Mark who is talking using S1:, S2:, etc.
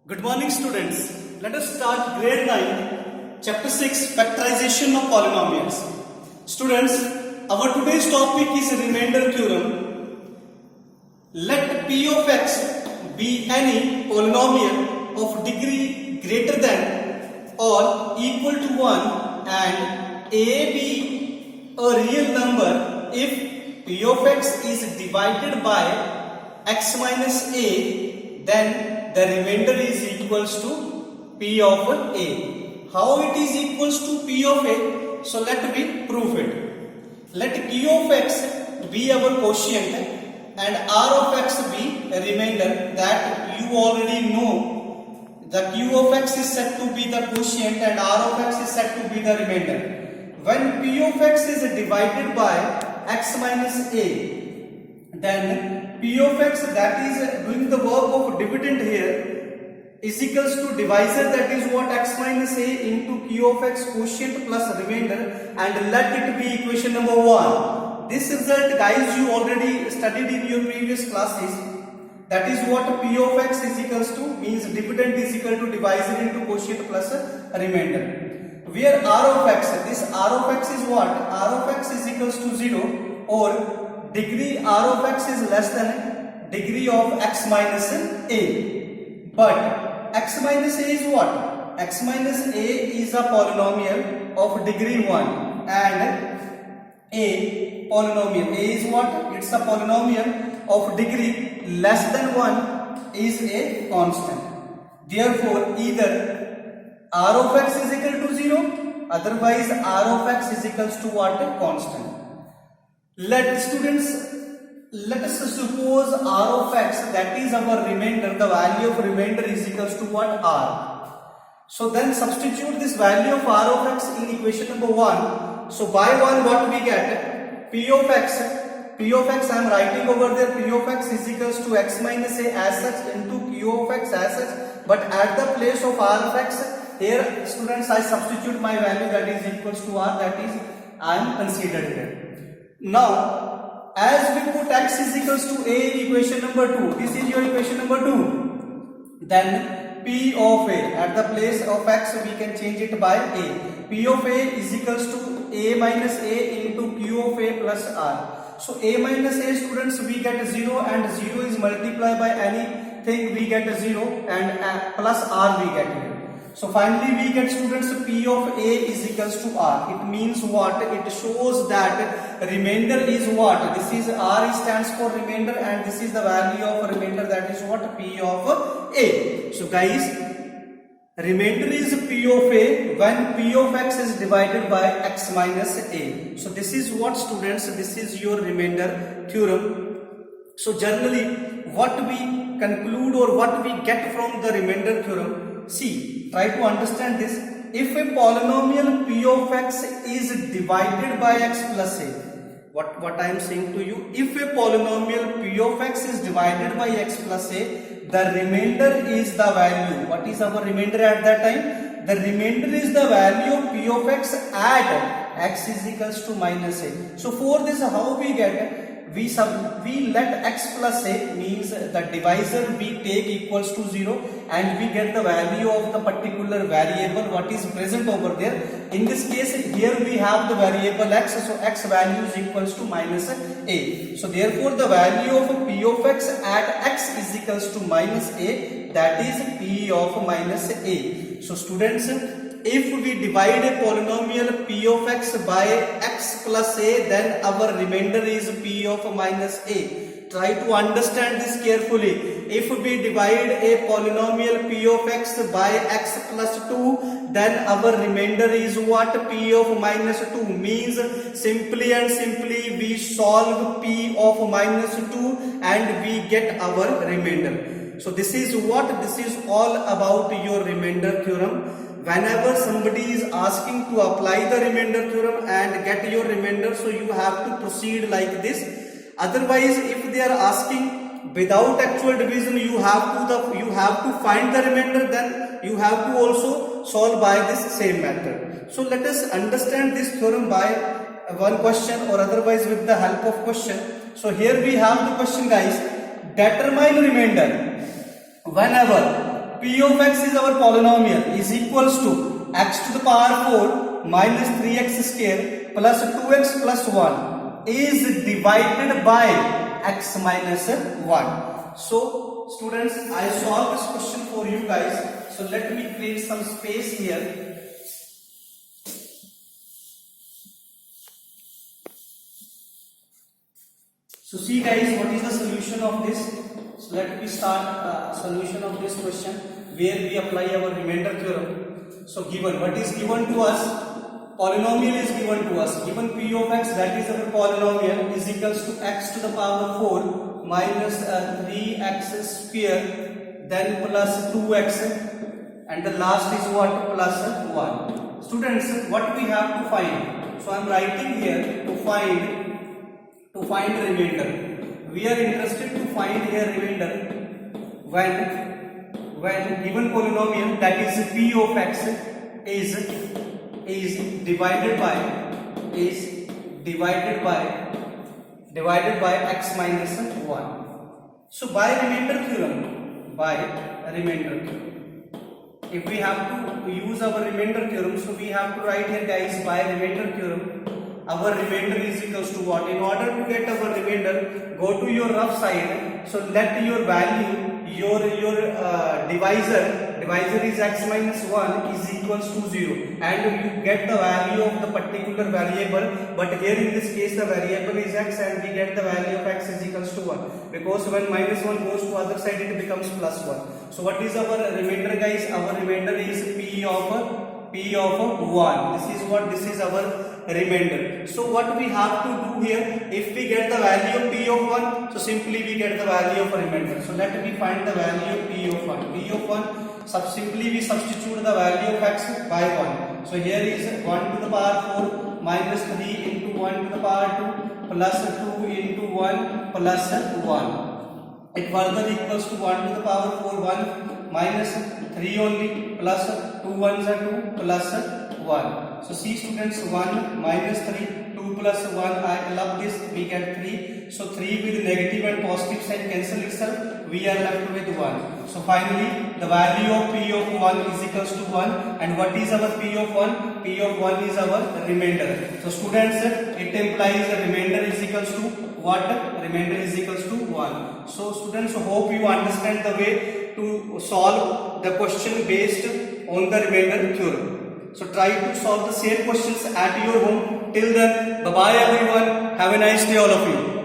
S1: Good morning, students. Let us start grade 9, chapter 6, factorization of polynomials. Students, our today's topic is remainder theorem. Let p of x be any polynomial of degree greater than or equal to 1 and a be a real number if p of x is divided by x minus a, then the remainder is equals to p of a. How it is equals to p of a? So let me prove it. Let q of x be our quotient and r of x be a remainder that you already know. The q of x is said to be the quotient and r of x is said to be the remainder. When p of x is divided by x minus a, then p of x, that is doing the work of dividend here, is equals to divisor, that is what, x minus a into q of x quotient plus remainder, and let it be equation number 1. This result, guys, you already studied in your previous classes. That is what p of x is equals to, means dividend is equal to divisor into quotient plus remainder. Where r of x, this r of x is what? R of x is equals to 0, or degree r of x is less than degree of x minus a. But x minus a is what? X minus a is a polynomial of degree 1 and a polynomial. A is what? It's a polynomial of degree less than 1 is a constant. Therefore, either r of x is equal to 0, otherwise r of x is equals to what? Constant. Let us suppose r of x, that is our remainder, the value of remainder is equals to what? R. So then substitute this value of r of x in equation number 1. So by 1 what we get? P of x I am writing over there, P of x is equals to x minus a as such into q of x as such, but at the place of r of x, here students I substitute my value, that is equals to r, that is I am considered here. Now, as we put x is equals to a in equation number 2, this is your equation number 2, then p of a, at the place of x we can change it by a. P of a is equals to a minus a into q of a plus r. So a minus a, students, we get 0 and 0 is multiplied by anything, we get 0 and plus r we get here. So finally we get, students, p of a is equals to r. It means what? It shows that remainder is what? This is r stands for remainder and this is the value of remainder, that is what? P of a. So guys, remainder is p of a when p of x is divided by x minus a. So this is what, students, this is your remainder theorem. So generally what we conclude or what we get from the remainder theorem, see, try to understand this. If a polynomial p of x is divided by x plus a, what I am saying to you, if a polynomial p of x is divided by x plus a, the remainder is the value. What is our remainder at that time? The remainder is the value of p of x at x is equals to minus a. So for this, how we get? We let x plus a, means the divisor we take equals to 0 and we get the value of the particular variable what is present over there. In this case, here we have the variable x, so x value is equals to minus a. So therefore the value of p of x at x is equals to minus a, that is p of minus a. So students, if we divide a polynomial p of x by x plus a, then our remainder is p of minus a. Try to understand this carefully. If we divide a polynomial p of x by x plus 2, then our remainder is what? P of minus 2. Means simply and simply we solve p of minus 2 and we get our remainder. So this is what? This is all about your remainder theorem. Whenever somebody is asking to apply the remainder theorem and get your remainder, so you have to proceed like this. Otherwise, if they are asking without actual division, you have to find the remainder, then you have to also solve by this same method. So let us understand this theorem by one question or otherwise with the help of question. So here we have the question, guys. Determine remainder whenever P of x is our polynomial is equals to x to the power 4 minus 3x square plus 2x plus 1 is divided by x minus 1. So students, I solve this question for you guys. So let me create some space here. So see guys, what is the solution of this? So let me start solution of this question where we apply our remainder theorem. So given, what is given to us? Polynomial is given to us. Given P of x, that is our polynomial, is equals to x to the power 4 minus 3x square, then plus 2x, and the last is what? Plus 1. Students, what we have to find? So I am writing here to find remainder. We are interested to find here remainder when given polynomial, that is P of x is divided by x minus 1. So by remainder theorem, if we have to use our remainder theorem, so we have to write here guys, by remainder theorem, our remainder is equals to what? In order to get our remainder, go to your rough side. So let your value, your divisor is x minus 1 is equals to 0, and you get the value of the particular variable. But here in this case the variable is x, and we get the value of x is equals to 1, because when minus 1 goes to other side it becomes plus 1. So what is our remainder guys? Our remainder is P of 1. This is our remainder. So what we have to do here, if we get the value of P of 1, so simply we get the value of remainder. So let me find the value of P of 1. P of 1, simply we substitute the value of x by 1. So here is 1 to the power 4 minus 3 into 1 to the power 2 plus 2 into 1 plus 1. It further equals to 1 to the power 4 1 minus 3 only plus 2 ones are 2 plus 1. So see students, 1 minus 3, 2 plus 1, I love this, we get 3. So 3 with negative and positive sign cancel itself, we are left with 1. So finally the value of P of 1 is equals to 1. And what is our P of 1? P of 1 is our remainder. So students, it implies the remainder is equals to what? Remainder is equals to 1. So students, hope you understand the way to solve the question based on the remainder theorem. So try to solve the same questions at your home. Till then, bye bye everyone. Have a nice day all of you.